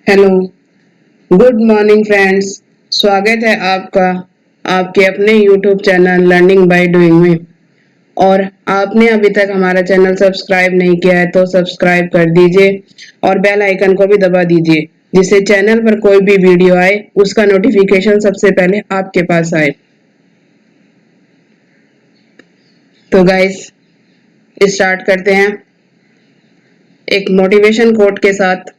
Hello, good morning friends. स्वागत है आपका आपके अपने YouTube channel learning by doing में। और आपने अभी तक हमारा चैनल सब्सक्राइब नहीं किया है तो सब्सक्राइब कर दीजिए और बेल आइकन को भी दबा दीजिए, जिससे चैनल पर कोई भी वीडियो आए उसका नोटिफिकेशन सबसे पहले आपके पास आए। तो गाइस, स्टार्ट करते हैं एक मोटिवेशन कोट के साथ।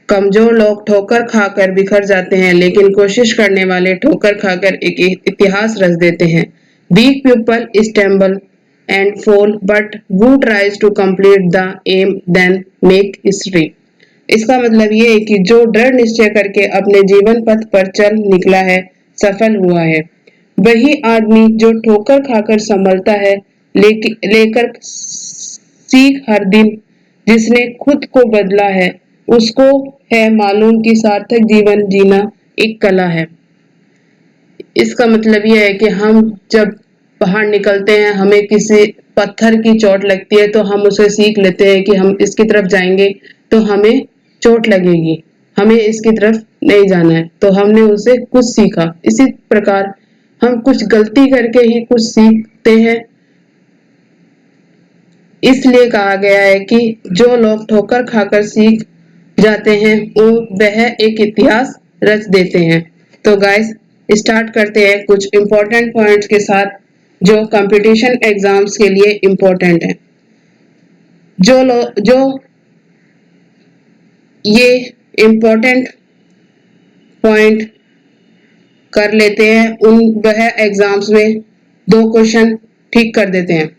कमजोर लोग ठोकर खाकर बिखर जाते हैं, लेकिन कोशिश करने वाले ठोकर खाकर एक इतिहास रच देते हैं। Weak people stumble and fall, but who tries to complete them then make history. इसका मतलब ये है कि जो दृढ़ निश्चय करके अपने जीवन पथ पर चल निकला है, सफल हुआ है। वही आदमी जो ठोकर खाकर संभलता है, लेकर सीख हर दिन, जिसने खुद को बदला है, उसको है मालूम कि सार्थक जीवन जीना एक कला है। इसका मतलब यह है कि हम जब बाहर निकलते हैं, हमें किसी पत्थर की चोट लगती है तो हम उसे सीख लेते हैं कि हम इसकी तरफ जाएंगे तो हमें चोट लगेगी, हमें इसकी तरफ नहीं जाना है, तो हमने उसे कुछ सीखा। इसी प्रकार हम कुछ गलती करके ही कुछ सीखते हैं। इसलिए कहा गया है कि जो लोग ठोकर खाकर सीख जाते हैं वह एक इतिहास रच देते हैं। तो गाइस, स्टार्ट करते हैं कुछ इम्पोर्टेंट पॉइंट्स के साथ जो कंपटीशन एग्जाम्स के लिए इम्पोर्टेंट है। जो ये इम्पोर्टेंट पॉइंट कर लेते हैं वह एग्जाम्स में 2 क्वेश्चन ठीक कर देते हैं,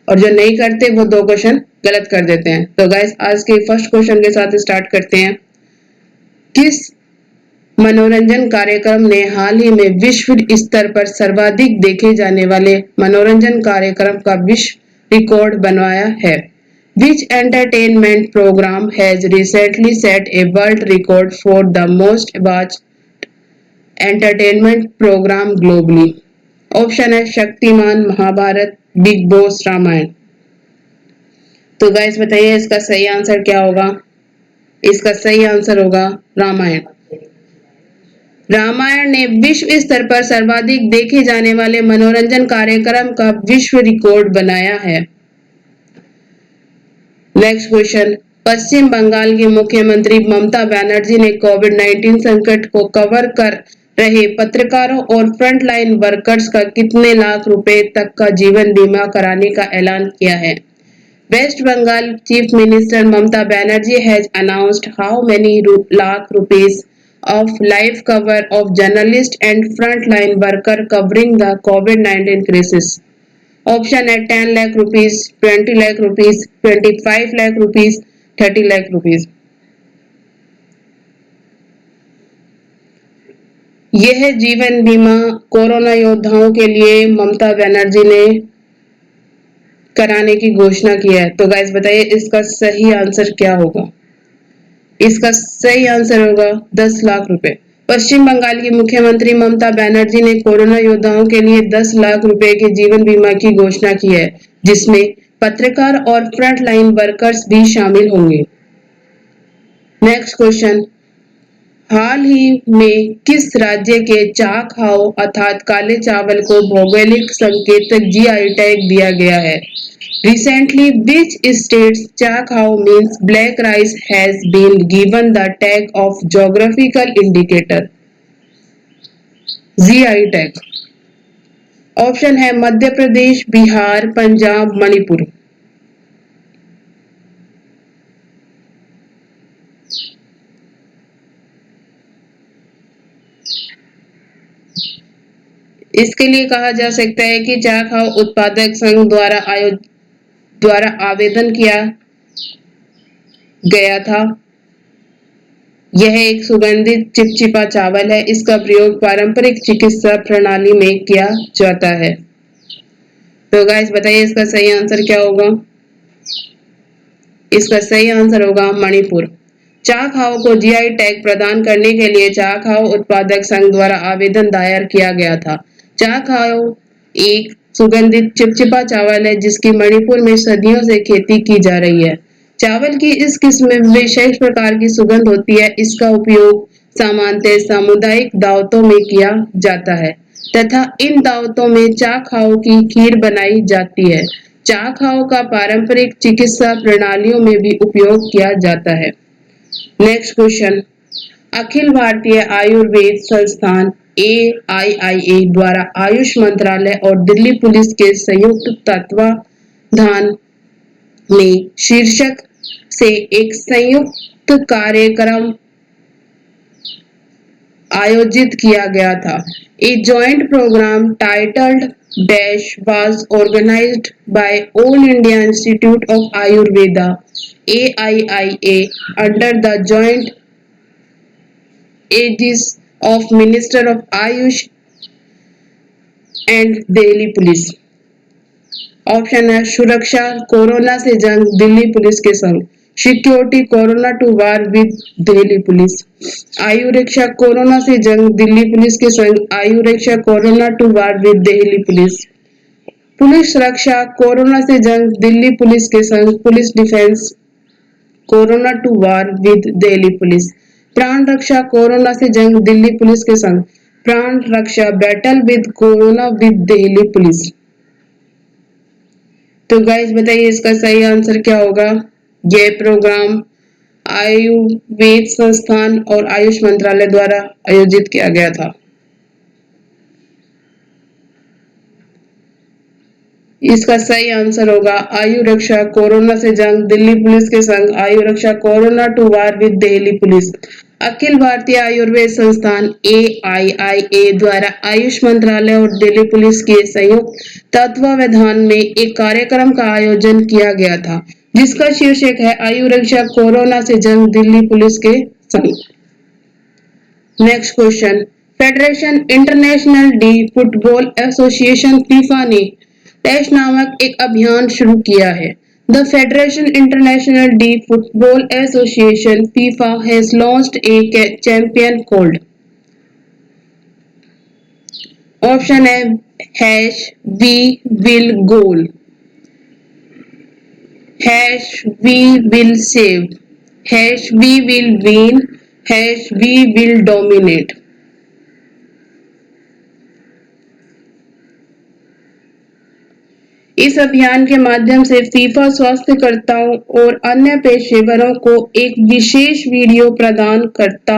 और जो नहीं करते वो 2 क्वेश्चन गलत कर देते हैं। तो गाइस, आज के फर्स्ट क्वेश्चन के साथ स्टार्ट करते हैं। किस मनोरंजन कार्यक्रम ने हाल ही में विश्व स्तर पर सर्वाधिक देखे जाने वाले मनोरंजन कार्यक्रम का विश्व रिकॉर्ड बनवाया है? Which entertainment program has recently set a world record for the most watched entertainment program globally? Option है शक्तिमान, महाभारत, बिग बॉस, रामायण। तो गाइस बताइए इसका सही आंसर क्या होगा? इसका सही आंसर होगा रामायण। रामायण ने विश्व स्तर पर सर्वाधिक देखे जाने वाले मनोरंजन कार्यक्रम का विश्व रिकॉर्ड बनाया है। Next question. पश्चिम बंगाल की मुख्यमंत्री ममता बनर्जी ने कोविड-19 संकट को कवर कर रहे पत्रकारों और फ्रंटलाइन वर्कर्स का कितने लाख रुपए तक का जीवन बीमा कराने का ऐलान किया है? West Bengal chief minister Mamata Banerjee has announced how many lakh rupees of life cover of journalists and frontline worker covering the COVID-19 crisis. Option है 10 lakh rupees, 20 lakh rupees, 25 lakh rupees, 30 lakh rupees. यह जीवन बीमा कोरोना योद्धाओं के लिए ममता बनर्जी ने कराने की घोषणा की है। तो गाइस बताइए इसका सही आंसर क्या होगा? इसका सही आंसर होगा 10 लाख रुपए। पश्चिम बंगाल की मुख्यमंत्री ममता बनर्जी ने कोरोना योद्धाओं के लिए 10 लाख रुपए के जीवन बीमा की घोषणा की है, जिसमें पत्रकार और फ्रंट लाइन वर्कर्स भी शामिल होंगे। Next question. हाल ही में किस राज्य के चाखाओ अर्थात काले चावल को भौगोलिक संकेतक जीआई टैग दिया गया है? Recently, which state's chakhao means black rice has been given the tag of geographical indicator GI tag? Option है मध्य प्रदेश, बिहार, पंजाब, मणिपुर। इसके लिए कहा जा सकता है कि चाखाओ उत्पादक संघ द्वारा आवेदन किया गया था। यह एक सुगंधित चिपचिपा चावल है। इसका प्रयोग पारंपरिक चिकित्सा प्रणाली में किया जाता है। तो गाइस बताइए इसका सही आंसर क्या होगा? इसका सही आंसर होगा मणिपुर। चाखाओ को जीआई टैग प्रदान करने के लिए चाखाओ उत्पादक संघ द्वारा आवेदन दायर किया गया था। चाखाओ एक सुगंधित चिपचिपा चावल है जिसकी मणिपुर में सदियों से खेती की जा रही है। चावल की इस किस्म में विशेष प्रकार की सुगंध होती है। इसका उपयोग सामान्यतः सामुदायिक दावतों में किया जाता है तथा इन दावतों में चाखाओ की खीर बनाई जाती है। चाखाओ का पारंपरिक चिकित्सा प्रणालियों में भी उपयोग किया जाता है। नेक्स्ट क्वेश्चन, अखिल भारतीय आयुर्वेद संस्थान AIIA द्वारा आयुष मंत्रालय और दिल्ली पुलिस के संयुक्त तत्वाधान में शीर्षक से एक संयुक्त कार्यक्रम आयोजित किया गया था। A joint program titled Dash was organized by All India Institute of Ayurveda AIIA under the joint aegis of Minister of Ayush and Delhi Police। Option है सुरक्षा कोरोना से जंग दिल्ली पुलिस के संग, security corona to war with Delhi police, आयु रक्षा corona से जंग दिल्ली पुलिस के संग, आयु रक्षा corona to war with Delhi police, police सुरक्षा कोरोना से जंग दिल्ली पुलिस के संग, police defence corona to war with Delhi police, प्राण रक्षा कोरोना से जंग दिल्ली पुलिस के संग, प्राण रक्षा battle with corona with Delhi police. तो गाइस बताइए इसका सही आंसर क्या होगा। यह प्रोग्राम आयुर्वेद संस्थान और आयुष मंत्रालय द्वारा आयोजित किया गया था। इसका सही आंसर होगा आयु रक्षा कोरोना से जंग दिल्ली पुलिस के संग, आयु रक्षा corona to war with Delhi police. अखिल भारतीय आयुर्वेद संस्थान AIIA द्वारा आयुष मंत्रालय और दिल्ली पुलिस के संयुक्त तत्वावधान में एक कार्यक्रम का आयोजन किया गया था जिसका शीर्षक है आयु रक्षा कोरोना से जंग दिल्ली पुलिस के संग। Next question, federation international D football association FIFA ने टेस्ट नामक एक अभियान शुरू किया है। The Federation International de Football Association (FIFA) has launched a campaign called। Option है #We will goal, #We will save, #We will win, #We will dominate। इस अभियान के माध्यम से फीफा स्वास्थ्यकर्ताओं और अन्य पेशेवरों को एक विशेष वीडियो प्रदान करता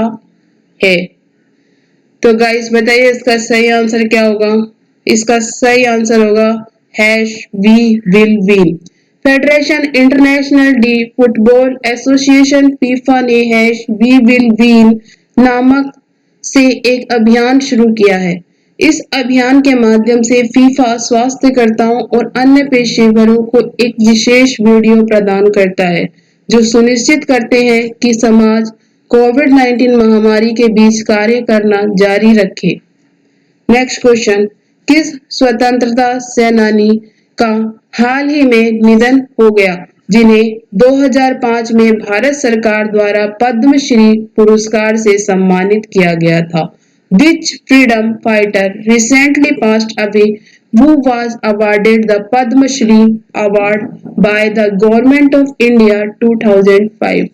है। तो गाइस बताइए इसका सही आंसर क्या होगा। इसका सही आंसर होगा #We will win। Federation international D football association FIFA ने #We will win नामक से एक अभियान शुरू किया है। इस अभियान के माध्यम से फीफा स्वास्थ्यकर्ताओं और अन्य पेशेवरों को एक विशेष वीडियो प्रदान करता है जो सुनिश्चित करते हैं कि समाज कोविड-19 महामारी के बीच कार्य करना जारी रखे। नेक्स्ट क्वेश्चन, किस स्वतंत्रता सेनानी का हाल ही में निधन हो गया जिन्हें 2005 में भारत सरकार द्वारा पद्मश्री पुरस्कार से सम्मानित किया गया था। Which freedom fighter recently passed away who was awarded the Padma Shri Award by the Government of India 2005?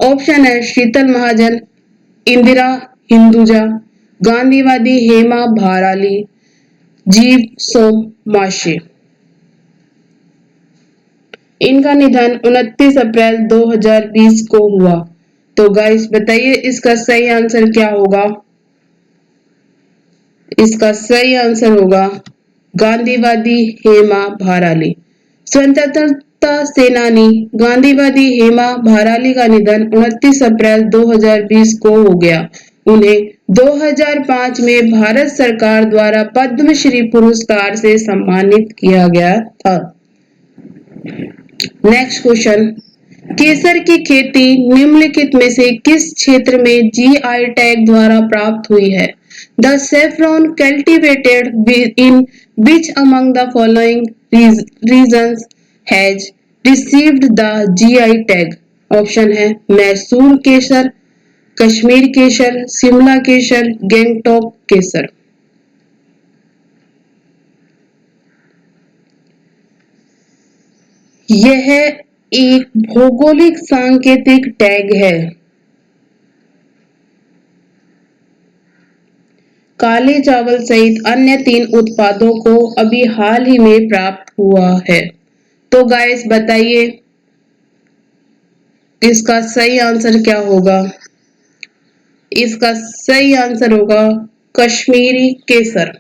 Option है शीतल महाजन, इंदिरा हिंदुजा, गांधीवादी हेमा भाराली, जीव सोमाशे। इनका निधन 29 अप्रैल 2020 को हुआ। तो गाइस बताइए इसका सही आंसर क्या होगा। इसका सही आंसर होगा गांधीवादी हेमा भाराली। स्वतंत्रता सेनानी गांधीवादी हेमा भाराली का निधन 29 अप्रैल 2020 को हो गया। उन्हें 2005 में भारत सरकार द्वारा पद्मश्री पुरस्कार से सम्मानित किया गया था। नेक्स्ट क्वेश्चन, केसर की खेती निम्नलिखित में से किस क्षेत्र में GI टैग द्वारा प्राप्त हुई है। The saffron cultivated in which among the following regions has received the GI tag. Option है मैसूर केसर, कश्मीर केसर, शिमला केसर, गैंगटॉक केसर। यह एक भौगोलिक सांकेतिक टैग है। काले चावल सहित अन्य 3 उत्पादों को अभी हाल ही में प्राप्त हुआ है। तो गाइस बताइए इसका सही आंसर क्या होगा? इसका सही आंसर होगा कश्मीरी केसर।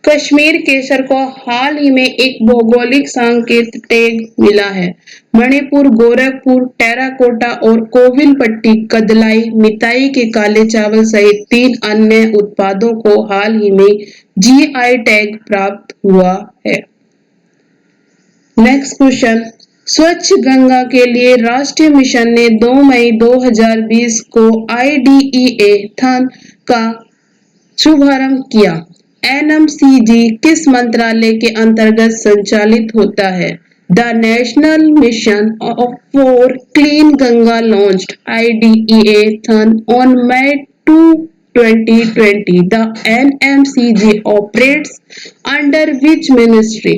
कश्मीर केसर को हाल ही में एक भौगोलिक संकेत टैग मिला है। मणिपुर, गोरखपुर, टेराकोटा और कोविलपट्टी कदलाई मिताई के काले चावल सहित 3 अन्य उत्पादों को हाल ही में जीआई टैग प्राप्त हुआ है। नेक्स्ट क्वेश्चन, स्वच्छ गंगा के लिए राष्ट्रीय मिशन ने 2 मई 2020 को आईडीईए थन का शुभारंभ किया। एनएमसीजी किस मंत्रालय के अंतर्गत संचालित होता है? The national mission for clean Ganga launched IDEA थन on May 2, 2020. The NMCG operates under which ministry?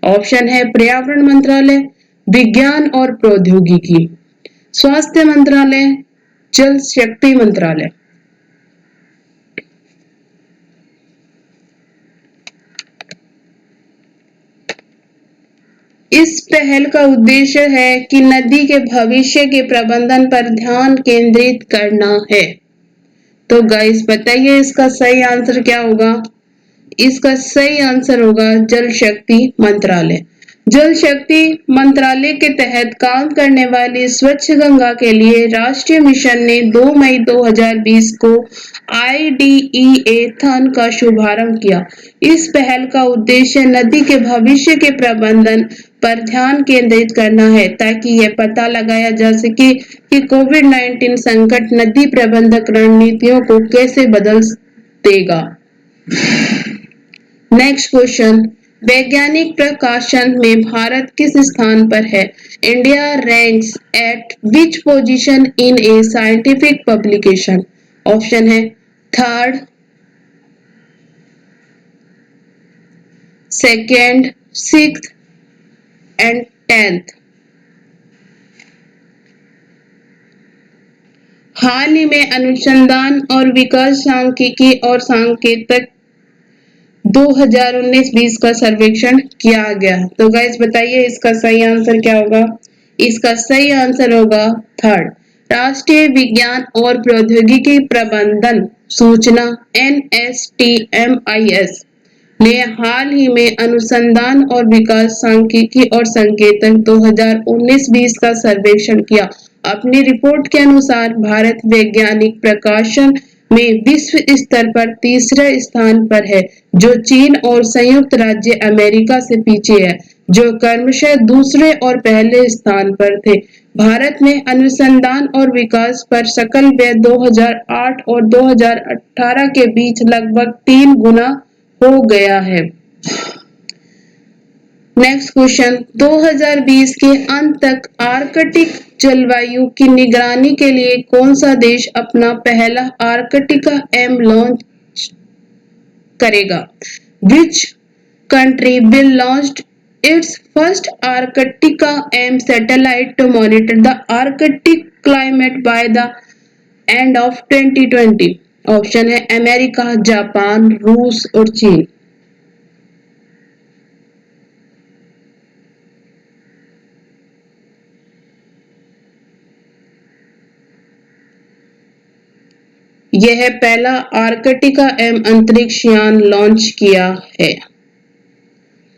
Option है पर्यावरण मंत्रालय, विज्ञान और प्रौद्योगिकी, स्वास्थ्य मंत्रालय, जल शक्ति मंत्रालय। इस पहल का उद्देश्य है कि नदी के भविष्य के प्रबंधन पर ध्यान केंद्रित करना है। तो गाइस बताइए इसका सही आंसर क्या होगा? इसका सही आंसर होगा जल शक्ति मंत्रालय। जल शक्ति मंत्रालय के तहत काम करने वाली स्वच्छ गंगा के लिए राष्ट्रीय मिशन ने 2 मई 2020 को IDEA थन का शुभारंभ किया। इस पहल का उद्देश्य नदी के भविष्य के प्रबंधन पर ध्यान केंद्रित करना है ताकि यह पता लगाया जा सके कि कोविड-19 संकट नदी प्रबंधक रणनीतियों को कैसे बदल देगा। नेक्स्ट क्वेश्चन, वैज्ञानिक प्रकाशन में भारत किस स्थान पर है? India ranks eight which position in A scientific publication? Option है 3rd, 2nd, 6th and 10th। हाल ही में अनुसंधान और विकास सांख्यिकी और सांकेतिक 2019-20 का सर्वेक्षण किया गया। तो गाइस बताइए इसका सही आंसर क्या होगा? इसका सही आंसर होगा 3rd, राष्ट्रीय विज्ञान और प्रौद्योगिकी प्रबंधन सूचना NSTMIS ने हाल ही में अनुसंधान और विकास सांख्यिकी और संकेतन 2019-20 का सर्वेक्षण किया। अपनी रिपोर्ट के अनुसार भारत वैज्ञानिक प्रकाशन में विश्व स्तर पर तीसरे स्थान पर है, जो चीन और संयुक्त राज्य अमेरिका से पीछे है, जो क्रमशः दूसरे और पहले स्थान पर थे। भारत में अनुसंधान और विकास पर सकल व्यय 2008 और 2018 के बीच लगभग 3 गुना हो गया है। नेक्स्ट क्वेश्चन, 2020 के अंत तक आर्कटिक जलवायु की निगरानी के लिए कौन सा देश अपना पहला आर्कटिका एम लॉन्च करेगा? Which country will launch its first Arctica M satellite to monitor the Arctic climate by the end of 2020? Option है अमेरिका, जापान, रूस और चीन। यह पहला आर्कटिका एम अंतरिक्ष यान लॉन्च किया है।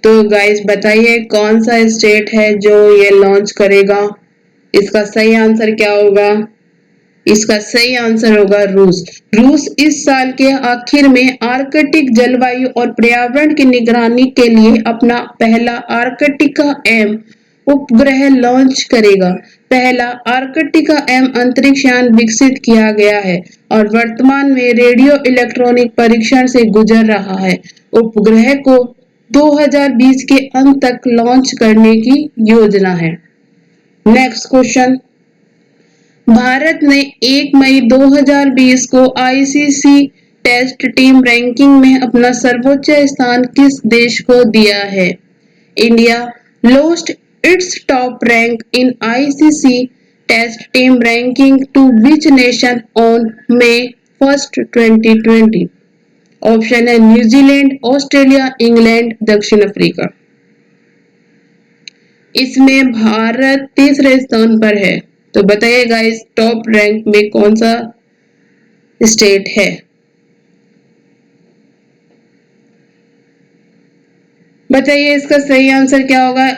तो गाइस बताइए कौन सा स्टेट है जो ये लॉन्च करेगा? इसका सही आंसर क्या होगा? इसका सही आंसर होगा रूस। रूस इस साल के आखिर में आर्कटिक जलवायु और पर्यावरण की निगरानी के लिए अपना पहला आर्कटिका एम उपग्रह लॉन्च करेगा। पहला आर्कटिका एम अंतरिक्ष यान विकसित किया गया है और वर्तमान में रेडियो इलेक्ट्रॉनिक परीक्षण से गुजर रहा है। उपग्रह को 2020 के अंत तक लॉन्च करने की योजना है। नेक्स्ट क्वेश्चन, भारत ने 1 मई 2020 को ICC टेस्ट टीम रैंकिंग में अपना सर्वोच्च स्थान किस देश को दिया है? India lost its top rank in ICC Test Team ranking to which nation on May 1, 2020? Option है न्यूजीलैंड, ऑस्ट्रेलिया, इंग्लैंड, दक्षिण अफ्रीका। इसमें भारत तीसरे स्थान पर है। तो बताइए गाइस टॉप रैंक में कौन सा स्टेट है? बताइए इसका सही आंसर क्या होगा?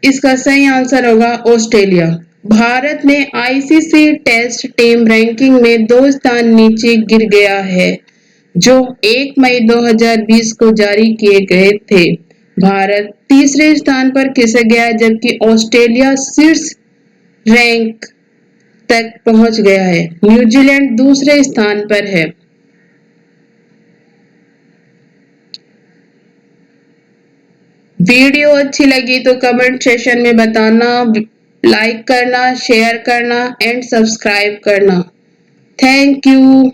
इसका सही आंसर होगा ऑस्ट्रेलिया। भारत ने आईसीसी टेस्ट टीम रैंकिंग में 2 स्थान नीचे गिर गया है, जो 1 मई 2020 को जारी किए गए थे। भारत तीसरे स्थान पर खिसक गया जबकि ऑस्ट्रेलिया शीर्ष रैंक तक पहुंच गया है। न्यूजीलैंड दूसरे स्थान पर है। वीडियो अच्छी लगी तो कमेंट सेशन में बताना, लाइक करना, शेयर करना एंड सब्सक्राइब करना। Thank you.